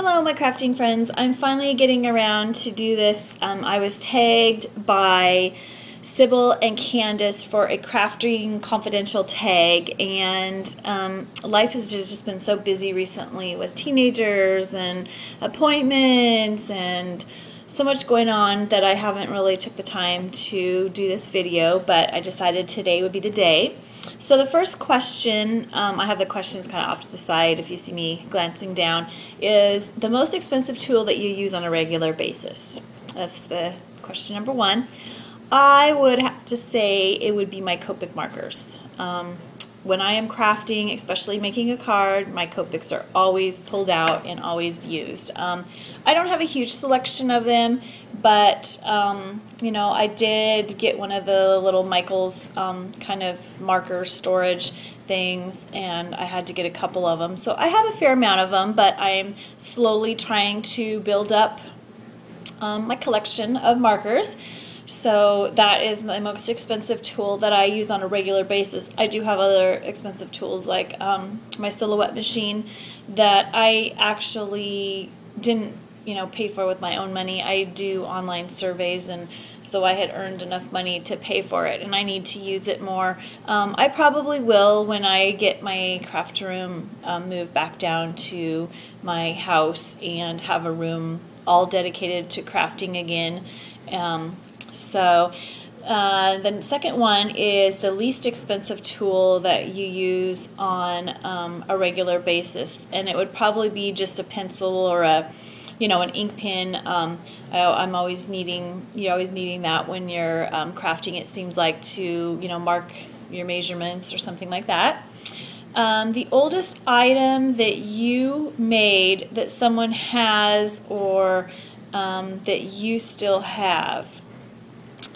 Hello my crafting friends. I'm finally getting around to do this. I was tagged by Sybil and Candace for a crafting confidential tag, and life has just been so busy recently with teenagers and appointments and so much going on that I haven't really took the time to do this video, but I decided today would be the day. So the first question, I have the questions kind of off to the side if you see me glancing down, is the most expensive tool that you use on a regular basis. That's the question number one. I would have to say it would be my Copic markers. When I am crafting, especially making a card, my Copics are always pulled out and always used. I don't have a huge selection of them, but you know, I did get one of the little Michael's kind of marker storage things, and I had to get a couple of them. So I have a fair amount of them, but I'm slowly trying to build up my collection of markers. So that is my most expensive tool that I use on a regular basis. I do have other expensive tools like my silhouette machine that I actually didn't pay for with my own money. I do online surveys, and so I had earned enough money to pay for it, and I need to use it more. I probably will when I get my craft room moved back down to my house and have a room all dedicated to crafting again. So the second one is the least expensive tool that you use on a regular basis, and it would probably be just a pencil or an ink pen. I'm always needing, you're always needing that when you're crafting, it seems like, to mark your measurements or something like that. The oldest item that you made that someone has or that you still have.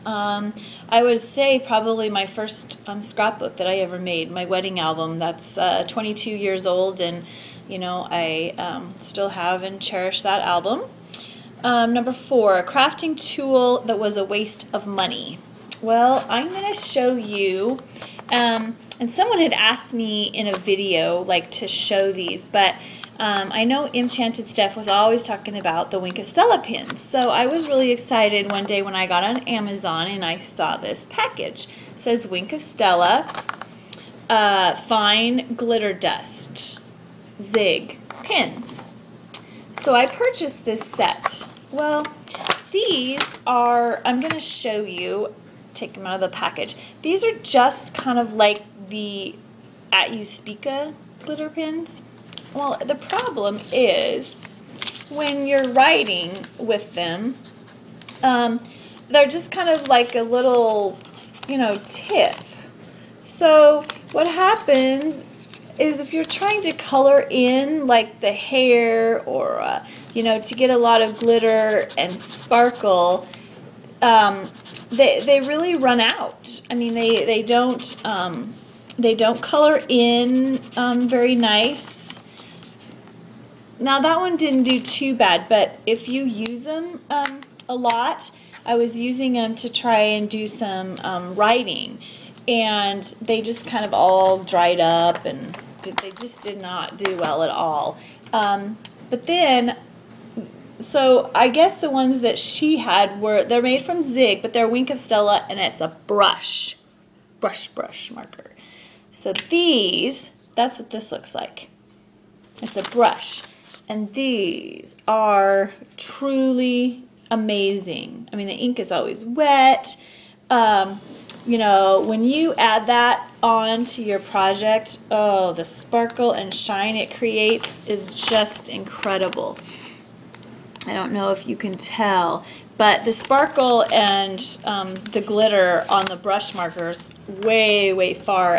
I would say probably my first scrapbook that I ever made, my wedding album. That's 22 years old, and I still have and cherish that album. Number 4, a crafting tool that was a waste of money. Well, I'm going to show you, and someone had asked me in a video like to show these, but I know Enchanted Steph was always talking about the Wink of Stella pins. So I was really excited one day when I got on Amazon and I saw this package. It says Wink of Stella, fine glitter dust, zig pins. So I purchased this set. Well, these are, I'm going to show you, take them out of the package. These are just kind of like the At You Speaka glitter pins. Well, the problem is when you're writing with them, they're just kind of like a little, tip. So what happens is if you're trying to color in like the hair or, to get a lot of glitter and sparkle, they really run out. I mean, they don't color in very nice. Now that one didn't do too bad, but if you use them a lot, I was using them to try and do some writing, and they just kind of all dried up, and they just did not do well at all. But then, so I guess the ones that she had they're made from Zig, but they're Wink of Stella, and it's a brush marker. So these, that's what this looks like. It's a brush. And these are truly amazing. I mean, the ink is always wet. When you add that onto your project, oh, the sparkle and shine it creates is just incredible. I don't know if you can tell, but the sparkle and the glitter on the brush markers way far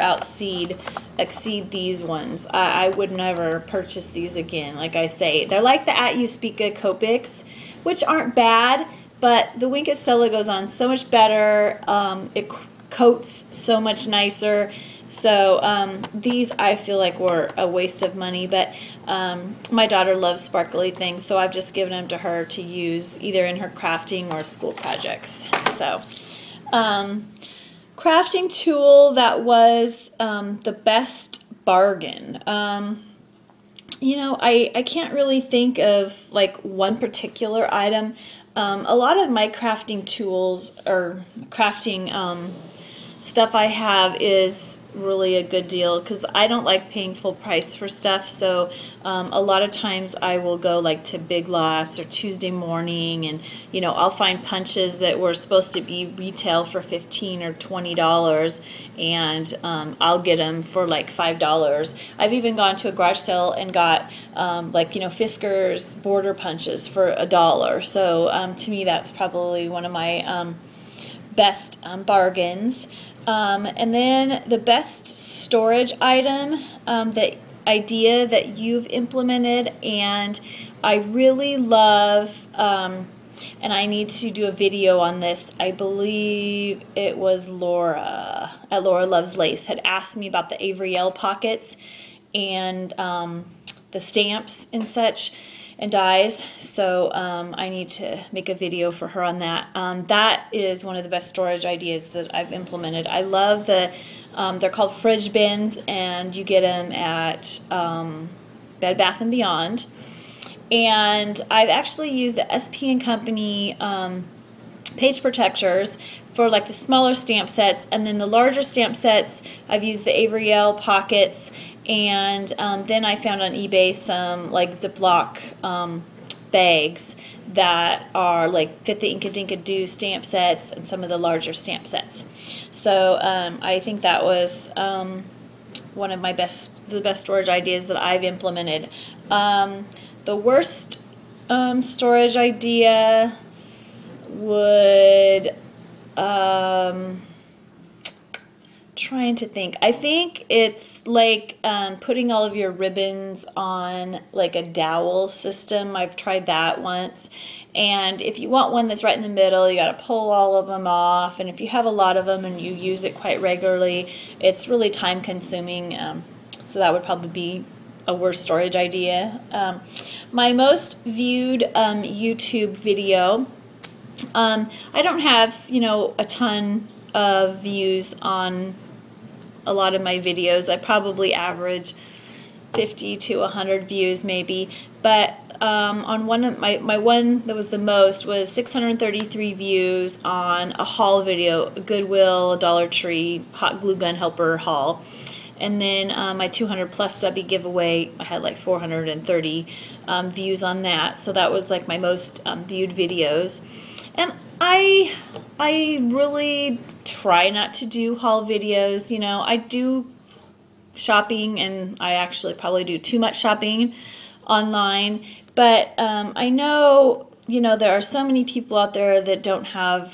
exceed these ones. I would never purchase these again. Like I say, they're like the At You Speaka Copics, which aren't bad, but the Wink of Stella goes on so much better. It coats so much nicer. So these I feel like were a waste of money, but my daughter loves sparkly things, so I've just given them to her to use either in her crafting or school projects. So crafting tool that was the best bargain. I can't really think of like one particular item. A lot of my crafting tools or crafting stuff I have is really a good deal because I don't like paying full price for stuff. So a lot of times I will go like to Big Lots or Tuesday Morning, and I'll find punches that were supposed to be retail for $15 or $20, and I'll get them for like $5. I've even gone to a garage sale and got Fisker's border punches for $1. So to me that's probably one of my best bargains. And then the best storage item, the idea that you've implemented, and I really love, and I need to do a video on this. I believe it was Laura at Laura Loves Lace had asked me about the Avery L pockets and the stamps and such and dies, so I need to make a video for her on that. That is one of the best storage ideas that I've implemented. I love the, they're called fridge bins, and you get them at Bed Bath & Beyond. And I've actually used the SP & Company page protectors for like the smaller stamp sets, and then the larger stamp sets I've used the Avery L pockets. And then I found on eBay some like Ziploc bags that are like Fit the Inka Dinka Do stamp sets and some of the larger stamp sets. So I think that was one of the best storage ideas that I've implemented. The worst storage idea would trying to think. I think it's like putting all of your ribbons on like a dowel system. I've tried that once, and if you want one that's right in the middle, you got to pull all of them off, and if you have a lot of them and you use it quite regularly, it's really time consuming. So that would probably be a worse storage idea. My most viewed YouTube video, I don't have a ton of views on a lot of my videos. I probably average 50 to 100 views maybe, but on one of my one that was the most was 633 views on a haul video, a Goodwill, a Dollar Tree hot glue gun helper haul. And then my 200 plus subby giveaway, I had like 430 views on that. So that was like my most viewed videos. And I really try not to do haul videos. I do shopping, and I actually probably do too much shopping online. But I know, there are so many people out there that don't have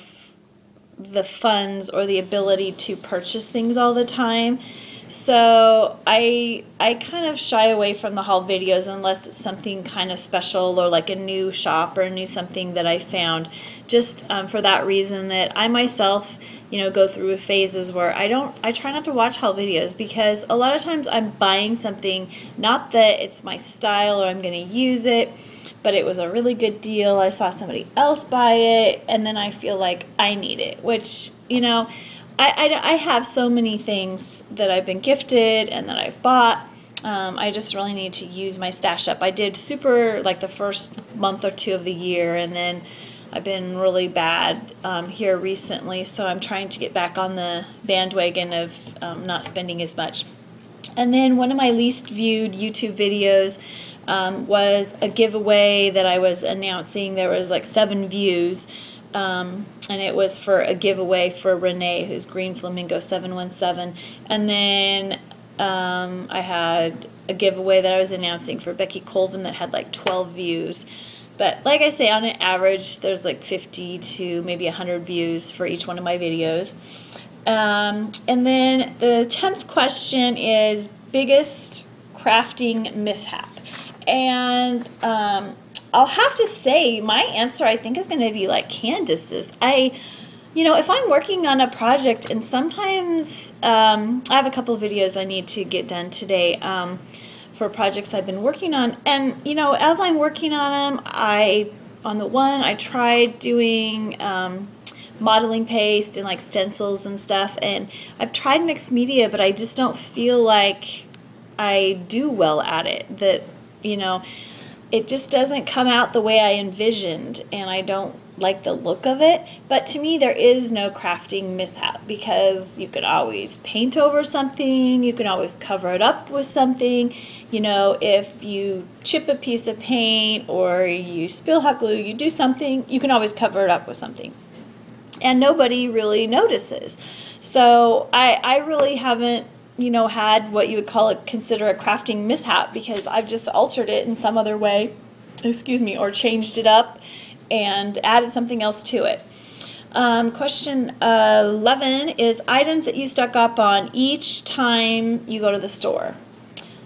the funds or the ability to purchase things all the time. So I kind of shy away from the haul videos unless it's something kind of special or like a new shop or a new something that I found, just for that reason that I myself, go through phases where I try not to watch haul videos, because a lot of times I'm buying something, not that it's my style or I'm going to use it, but it was a really good deal. I saw somebody else buy it, and then I feel like I need it, which, I have so many things that I've been gifted and that I've bought. I just really need to use my stash up. I did super like the first month or two of the year, and then I've been really bad here recently, so I'm trying to get back on the bandwagon of not spending as much. And then one of my least viewed YouTube videos was a giveaway that I was announcing. There was like 7 views. And it was for a giveaway for Renee, who's Green Flamingo 717. And then I had a giveaway that I was announcing for Becky Colvin that had like 12 views. But like I say, on an average, there's like 50 to maybe 100 views for each one of my videos. And then the 10th question is biggest crafting mishap. And I'll have to say my answer I think is going to be like Candace's. If I'm working on a project, and sometimes I have a couple of videos I need to get done today for projects I've been working on, and as I'm working on them, on the one I tried doing modeling paste and like stencils and stuff, and I've tried mixed media, but I just don't feel like I do well at it. That you know, it just doesn't come out the way I envisioned, and I don't like the look of it. But to me, there is no crafting mishap, because you can always paint over something, you can always cover it up with something. You know, if you chip a piece of paint or you spill hot glue, you do something, you can always cover it up with something, and nobody really notices. So I really haven't, you know, had what you would consider a crafting mishap, because I've just altered it in some other way, excuse me, or changed it up and added something else to it. Question 11 is items that you stock up on each time you go to the store.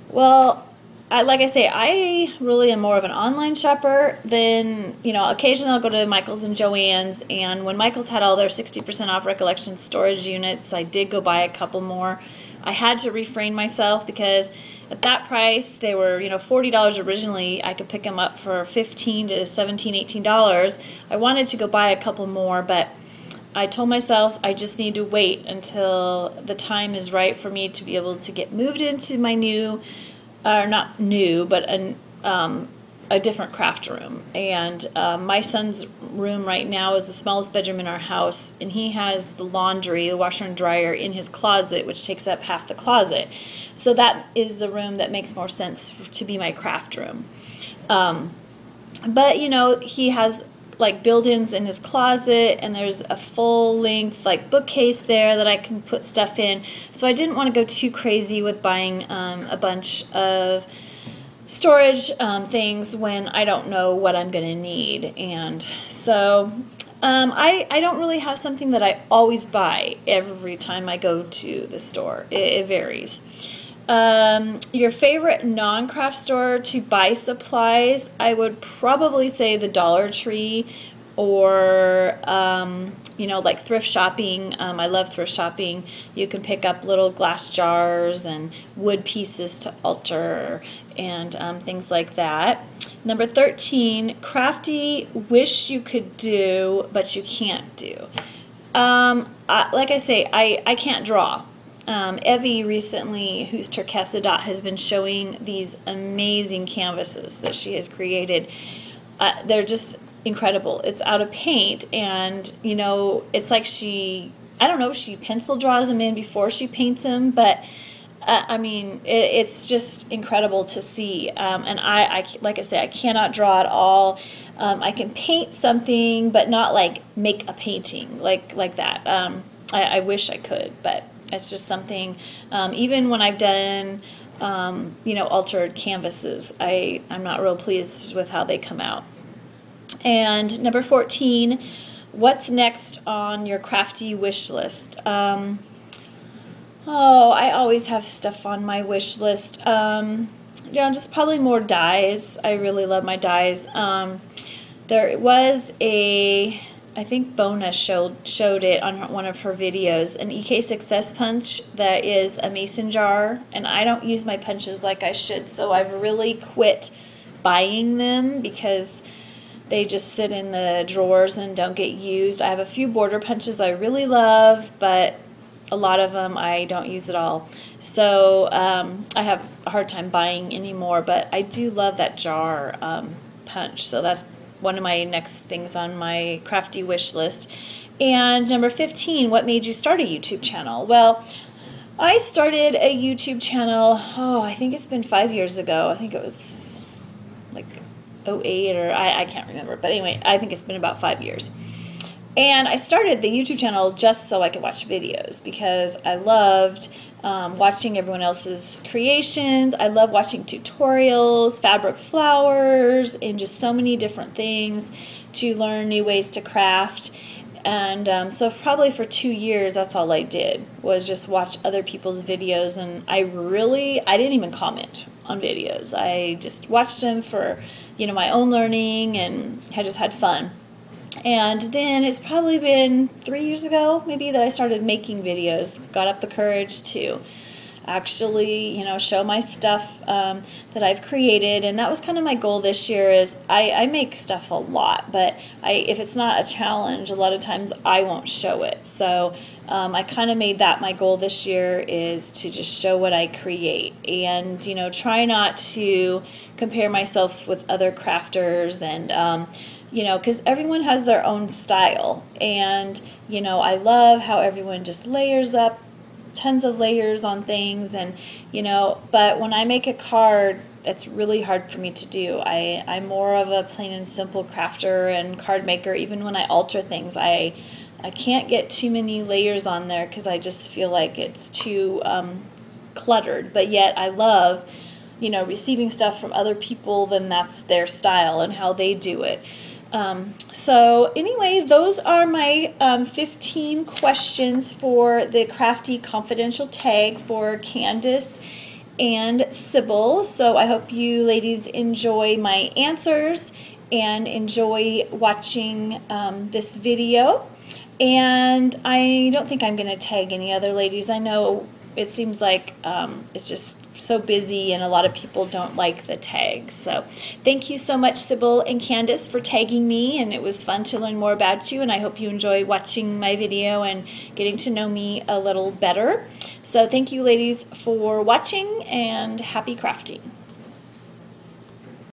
Well, like I say, I really am more of an online shopper than, you know, occasionally I'll go to Michael's and Joann's, and when Michael's had all their 60% off recollection storage units, I did go buy a couple more. I had to refrain myself, because at that price, they were, you know, $40 originally. I could pick them up for $15 to $17, $18. I wanted to go buy a couple more, but I told myself I just need to wait until the time is right for me to be able to get moved into my new, not new, but a different craft room. And my son's room right now is the smallest bedroom in our house, and he has the laundry, the washer and dryer in his closet, which takes up half the closet. So that is the room that makes more sense to be my craft room. But you know, he has like built-ins in his closet, and there's a full-length like bookcase there that I can put stuff in. So I didn't want to go too crazy with buying a bunch of storage things when I don't know what I'm going to need. And so I don't really have something that I always buy every time I go to the store. It varies. Your favorite non-craft store to buy supplies, I would probably say the Dollar Tree, or you know, like thrift shopping. I love thrift shopping. You can pick up little glass jars and wood pieces to alter, and things like that. Number 13, crafty wish you could do but you can't do. Like I say, I can't draw. Evie recently, who's Turquesa Dot, has been showing these amazing canvases that she has created. They're just incredible. It's out of paint, and you know, it's like I don't know if she pencil draws them in before she paints them, but I mean, it's just incredible to see. And I, like I say, I cannot draw at all. I can paint something, but not like make a painting like that. I wish I could, but it's just something, even when I've done, you know, altered canvases, I'm not real pleased with how they come out. And number 14, what's next on your crafty wish list? Oh, I always have stuff on my wish list. You know, just probably more dies. I really love my dies. There was I think Bona showed it on one of her videos, an EK Success punch that is a mason jar, and I don't use my punches like I should, so I've really quit buying them because they just sit in the drawers and don't get used. I have a few border punches I really love, but a lot of them I don't use at all. So I have a hard time buying anymore, but I do love that jar punch, so that's one of my next things on my crafty wish list. And number 15, what made you start a YouTube channel? Well, I started a YouTube channel, I think it's been 5 years ago. I think it was like 08, or I can't remember. But anyway, I think it's been about 5 years. And I started the YouTube channel just so I could watch videos, because I loved watching everyone else's creations. I love watching tutorials, fabric flowers, and just so many different things to learn new ways to craft. And so probably for 2 years, that's all I did, was just watch other people's videos. And I didn't even comment on videos. I just watched them for, you know, my own learning, and I just had fun. And then it's probably been 3 years ago, maybe, that I started making videos, got up the courage to actually, show my stuff that I've created. And that was kind of my goal this year. Is I make stuff a lot, but if it's not a challenge, a lot of times I won't show it. So I kind of made that my goal this year, is to just show what I create, and try not to compare myself with other crafters, and because everyone has their own style, and I love how everyone just layers up tons of layers on things, and but when I make a card, it's really hard for me to do. I'm more of a plain and simple crafter and card maker. Even when I alter things, I can't get too many layers on there because I just feel like it's too cluttered. But yet I love receiving stuff from other people, then that's their style and how they do it. So anyway, those are my 15 questions for the Crafty Confidential Tag for Candace and Sybil. So I hope you ladies enjoy my answers and enjoy watching this video. And I don't think I'm going to tag any other ladies. I know it seems like it's just so busy and a lot of people don't like the tags. So thank you so much, Sybil and Candace, for tagging me, and it was fun to learn more about you, and I hope you enjoy watching my video and getting to know me a little better. So thank you ladies for watching, and happy crafting.